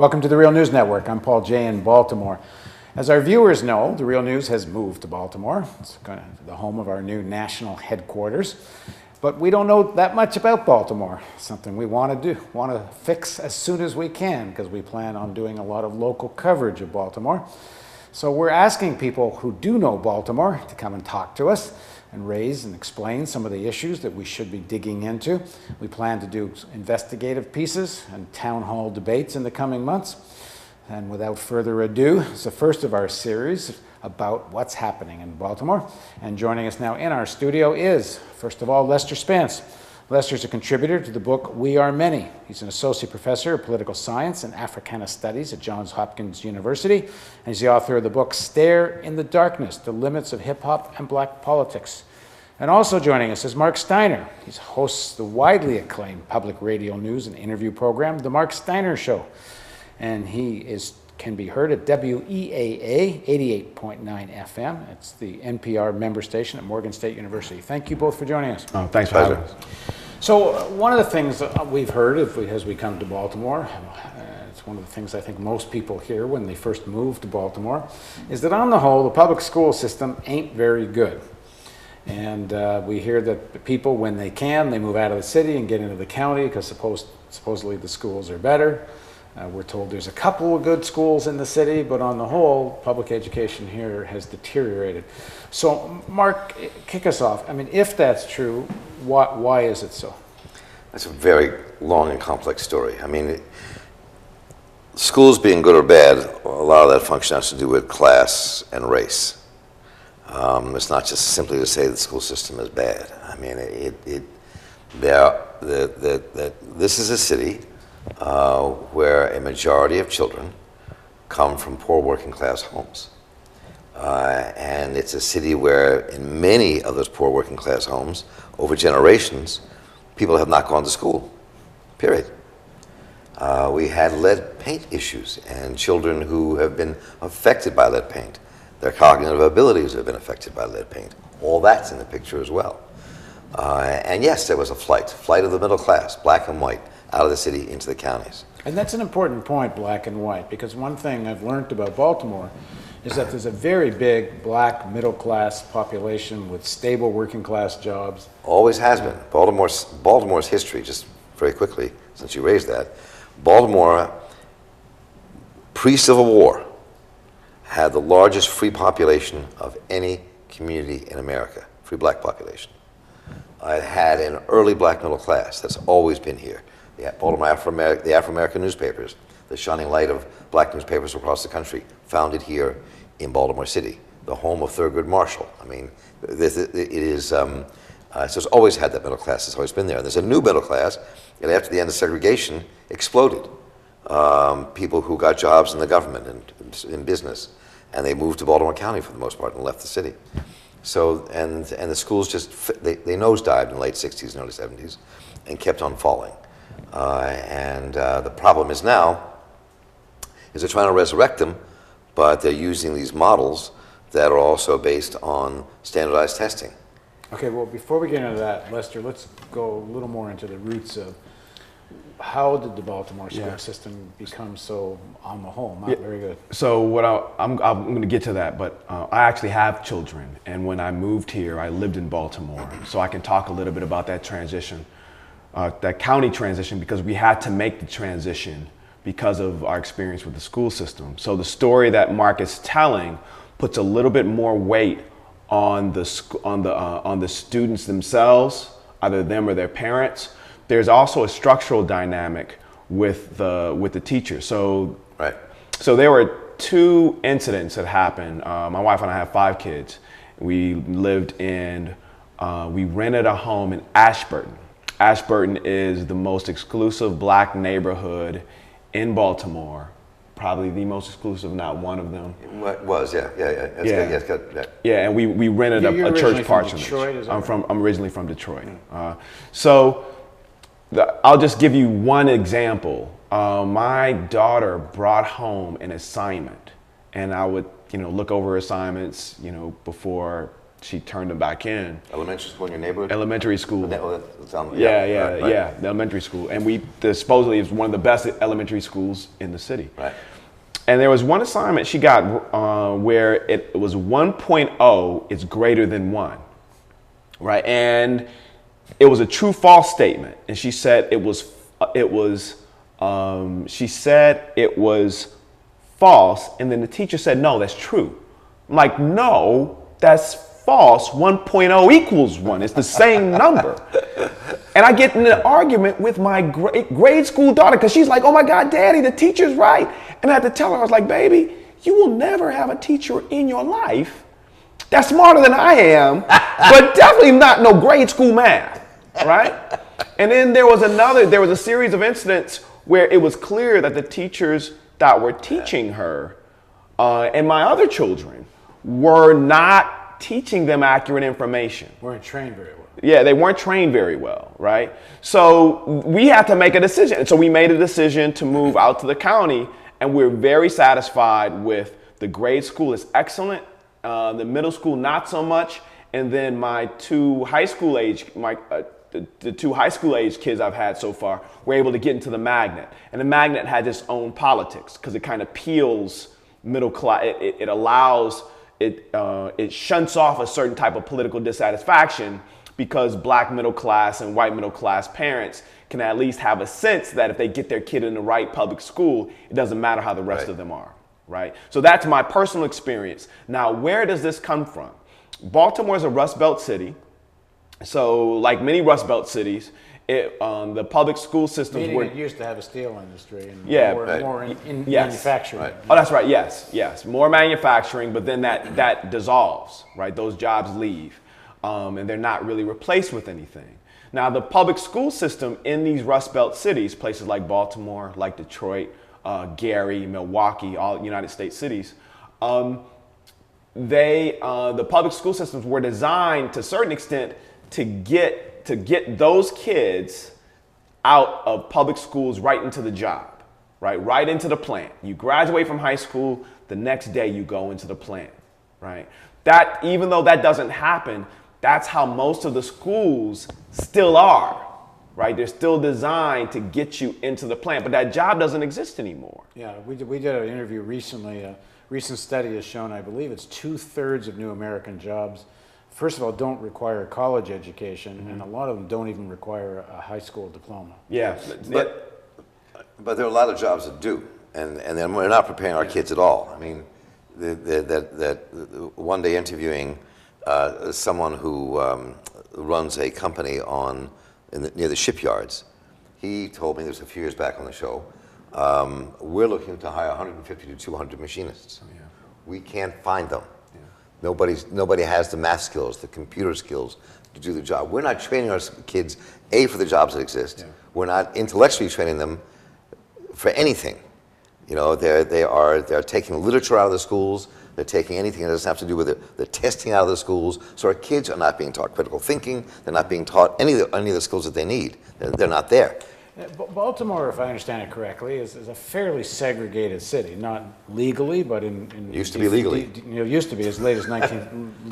Welcome to the Real News Network. I'm Paul Jay in Baltimore. As our viewers know, the Real News has moved to Baltimore. It's the home of our new national headquarters. But we don't know that much about Baltimore. Something we want to fix as soon as we can, because we plan on doing a lot of local coverage of Baltimore. So we're asking people who do know Baltimore to come and talk to us and raise and explain some of the issues that we should be digging into. We plan to do investigative pieces and town hall debates in the coming months. And without further ado, it's the first of our series about what's happening in Baltimore. And joining us now in our studio is, first of all, Lester Spence. Lester's a contributor to the book We Are Many. He's an associate professor of political science and Africana studies at Johns Hopkins University. And he's the author of the book Stare in the Darkness, The Limits of Hip Hop and Black Politics. And also joining us is Marc Steiner. He hosts the widely acclaimed public radio news and interview program, The Marc Steiner Show. And he can be heard at WEAA 88.9 FM. It's the NPR member station at Morgan State University. Thank you both for joining us. Oh, thanks for having us. So one of the things that we've heard as we come to Baltimore, it's one of the things I think most people hear when they first move to Baltimore, is that on the whole, the public school system ain't very good. And we hear that the people, when they can, they move out of the city and get into the county because supposedly the schools are better. We're told there's a couple of good schools in the city, but on the whole, public education here has deteriorated. So, Marc, kick us off. I mean, if that's true, why is it so? That's a very long and complex story. I mean, schools being good or bad, a lot of that function has to do with class and race. It's not just simply to say the school system is bad. I mean, this is a city where a majority of children come from poor working class homes. And it's a city where in many of those poor working class homes, over generations, people have not gone to school, period. We had lead paint issues and children who have been affected by lead paint. Their cognitive abilities have been affected by lead paint. All that's in the picture as well. And yes, there was a flight of the middle class, black and white, out of the city into the counties. And that's an important point, black and white, because one thing I've learned about Baltimore is that there's a very big black middle class population with stable working class jobs. Always has been. Baltimore's history, just very quickly, since you raised that, Baltimore, pre-Civil War, had the largest free population of any community in America, free black population. It had an early black middle class that's always been here. The Afro-American newspapers, the shining light of black newspapers across the country, founded here in Baltimore City, the home of Thurgood Marshall. I mean, so it's always had that middle class. It's always been there. And there's a new middle class, and after the end of segregation, exploded. People who got jobs in the government and in business, and they moved to Baltimore County for the most part and left the city. So, and the schools they nosedived in the late 60s and early 70s and kept on falling. The problem is now they're trying to resurrect them, but they're using these models that are also based on standardized testing. Okay, well, before we get into that, Lester, let's go a little more into the roots of how did the Baltimore school system become so, on the whole, not very good? So I'm going to get to that, but I actually have children, and when I moved here, I lived in Baltimore, so I can talk a little bit about that transition. That county transition, because we had to make the transition because of our experience with the school system. So the story that Marc is telling puts a little bit more weight on the students themselves, either them or their parents. There's also a structural dynamic with the teachers. So there were two incidents that happened. My wife and I have 5 kids. We rented a home in Ashburton. Ashburton is the most exclusive black neighborhood in Baltimore, probably the most exclusive, not one of them. It was, yeah. Yeah, and we rented a church parsonage. I'm originally from Detroit. I'll just give you one example. My daughter brought home an assignment, and I would, look over assignments, before she turned them back in. Elementary school in your neighborhood? Elementary school. Yeah, Yeah, the elementary school. And supposedly it's one of the best elementary schools in the city. Right. And there was one assignment she got where it was 1.0 is greater than 1, right? And it was a true false statement. And she said it was false. And then the teacher said, no, that's true. I'm like, no, that's false. 1.0 equals 1. It's the same number. And I get in an argument with my grade school daughter because she's like, oh my God, Daddy, the teacher's right. And I had to tell her, I was like, baby, you will never have a teacher in your life that's smarter than I am, but definitely not no grade school math, right? And then there was a series of incidents where it was clear that the teachers that were teaching her and my other children were not teaching them accurate information. Weren't trained very well. Yeah, they weren't trained very well, right? So we had to make a decision. And so we made a decision to move out to the county, and we're very satisfied with the grade school is excellent, the middle school not so much, and then my two high school age kids I've had so far were able to get into the magnet. And the magnet had its own politics because it kind of peels middle class, it allows, it shunts off a certain type of political dissatisfaction because black middle class and white middle class parents can at least have a sense that if they get their kid in the right public school, it doesn't matter how the rest of them are, right? So that's my personal experience. Now, where does this come from? Baltimore is a Rust Belt city. So like many Rust Belt cities, the public school systems were... It used to have a steel industry and more in yes. manufacturing. Right. Oh, that's right, yes. More manufacturing, but then that dissolves, right? Those jobs leave. And they're not really replaced with anything. Now, the public school system in these Rust Belt cities, places like Baltimore, like Detroit, Gary, Milwaukee, all United States cities, the public school systems were designed to a certain extent to get those kids out of public schools right into the job, right into the plant. You graduate from high school, the next day you go into the plant, right? That, even though that doesn't happen, that's how most of the schools still are, right? They're still designed to get you into the plant, but that job doesn't exist anymore. Yeah, we did an interview recently. A recent study has shown, I believe it's 2/3 of new American jobs, first of all, don't require a college education, and a lot of them don't even require a high school diploma. Yeah, but there are a lot of jobs that do, and then we're not preparing our kids at all. I mean, that one day interviewing someone who runs a company near the shipyards, he told me this a few years back on the show, we're looking to hire 150 to 200 machinists. Oh, yeah. We can't find them. Yeah. Nobody has the math skills, the computer skills to do the job. We're not training our kids, A, for the jobs that exist. Yeah. We're not intellectually training them for anything. You know, they're taking literature out of the schools. They're taking anything that doesn't have to do with the testing out of the schools. So our kids are not being taught critical thinking. They're not being taught any of the skills that they need. They're not there. Baltimore, if I understand it correctly, is a fairly segregated city. Not legally, but in used to be legally. Used to be as late as late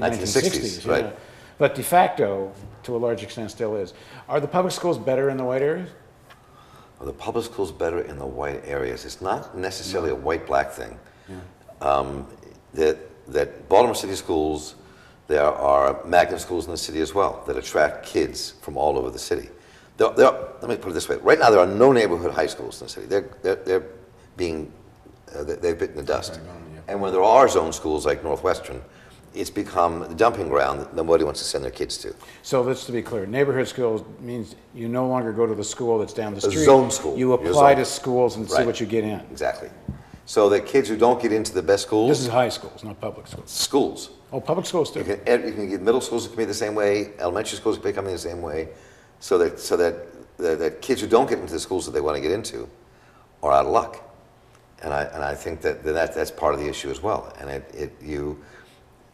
1960s. Right. Yeah. But de facto, to a large extent, still is. Are the public schools better in the white areas? Are the public schools better in the white areas? It's not necessarily a white-black thing. Yeah. That Baltimore City schools, there are magnet schools in the city as well that attract kids from all over the city. Let me put it this way: right now, there are no neighborhood high schools in the city. They've bitten the dust. And when there are zone schools like Northwestern, it's become the dumping ground that nobody wants to send their kids to. So let's to be clear, neighborhood schools means you no longer go to the school that's down the street. A zone school. You apply to schools and see what you get in. Exactly. So that kids who don't get into the best schools. This is high schools, not public schools. Schools. Oh, public schools too. You can get middle schools that can be the same way. Elementary schools can become the same way. So that kids who don't get into the schools that they want to get into are out of luck. And I think that's part of the issue as well. And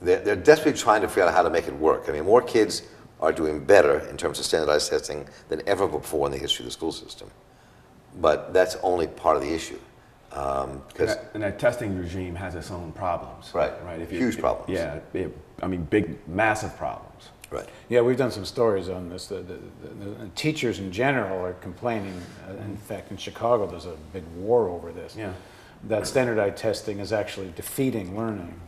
they're desperately trying to figure out how to make it work. I mean, more kids are doing better in terms of standardized testing than ever before in the history of the school system. But that's only part of the issue. Because And that testing regime has its own problems. Right. Huge problems. Yeah, I mean, big, massive problems. right. Yeah, we've done some stories on this. The teachers in general are complaining. In fact, in Chicago, there's a big war over this. Yeah. That standardized testing is actually defeating learning.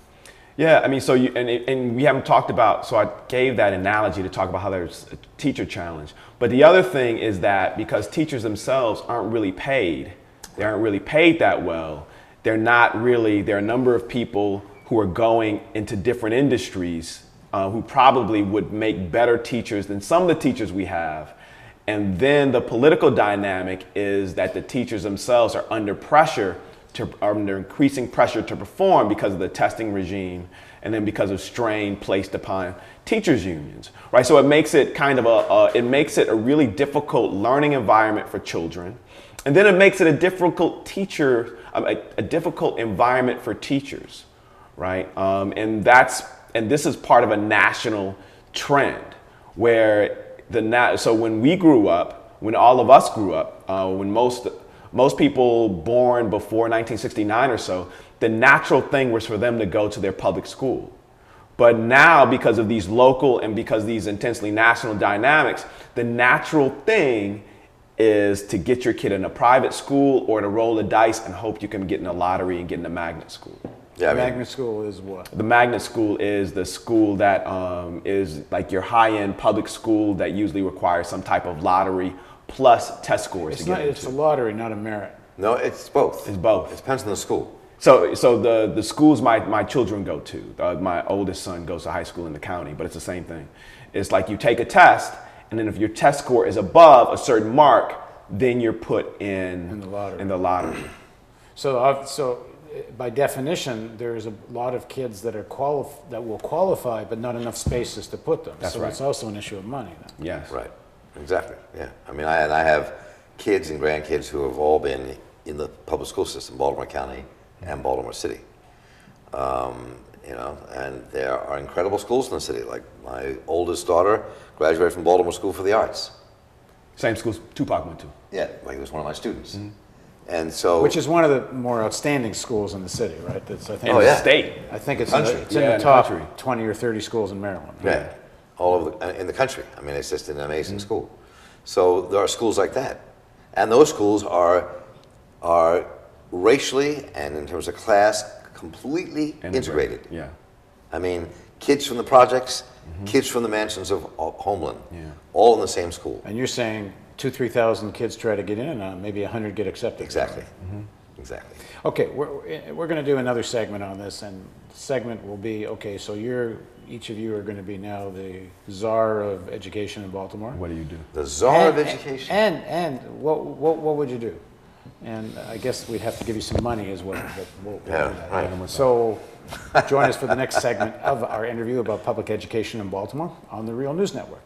Yeah, I mean, so and we haven't talked about, so I gave that analogy to talk about how there's a teacher challenge. But the other thing is that because teachers themselves aren't really paid, they aren't really paid that well, there are a number of people who are going into different industries who probably would make better teachers than some of the teachers we have. And then the political dynamic is that the teachers themselves are under pressure, under increasing pressure to perform because of the testing regime, and then because of strain placed upon teachers unions, right? So it makes it kind of a really difficult learning environment for children, and then it makes it a difficult a difficult environment for teachers, right? And this is part of a national trend where so when we grew up, when all of us grew up, when most people born before 1969 or so, the natural thing was for them to go to their public school. But now, because of these local and because of these intensely national dynamics, the natural thing is to get your kid in a private school or to roll the dice and hope you can get in a lottery and get in a magnet school. Yeah, Magnet school is what? The magnet school is the school that is like your high-end public school that usually requires some type of lottery plus test scores to get into. It's a lottery, not a merit. No, it's both. It's both. It depends on the school. So the schools my children go to, my oldest son goes to high school in the county, but it's the same thing. It's like you take a test, and then if your test score is above a certain mark, then you're put in the lottery. So by definition, there's a lot of kids that will qualify, but not enough spaces to put them. That's so right. it's also an issue of money then. Yes. Right. Exactly. Yeah. I mean, I have kids and grandkids who have all been in the public school system, Baltimore County and Baltimore City. And there are incredible schools in the city. Like my oldest daughter graduated from Baltimore School for the Arts. Same schools Tupac went to. Yeah, like he was one of my students. And so, Which is one of the more outstanding schools in the city, right? That's, I think, In the state. I think it's Country. in Yeah, the in the top country. 20 or 30 schools in Maryland. yeah, all over in the country. I mean, it's just an amazing school. So there are schools like that, and those schools are racially and in terms of class completely integrated. Yeah. I mean, kids from the projects, kids from the mansions of Homeland, Yeah. all in the same school. And you're saying 2,000-3,000 kids try to get in, and maybe 100 get accepted. Exactly. Exactly. Okay, we're going to do another segment on this, and the segment will be, okay, so each of you are going to be now the czar of education in Baltimore. What do you do? The czar of education. And what would you do? And I guess we'd have to give you some money as well. But we'll do that. right. So join us for the next segment of our interview about public education in Baltimore on the Real News Network.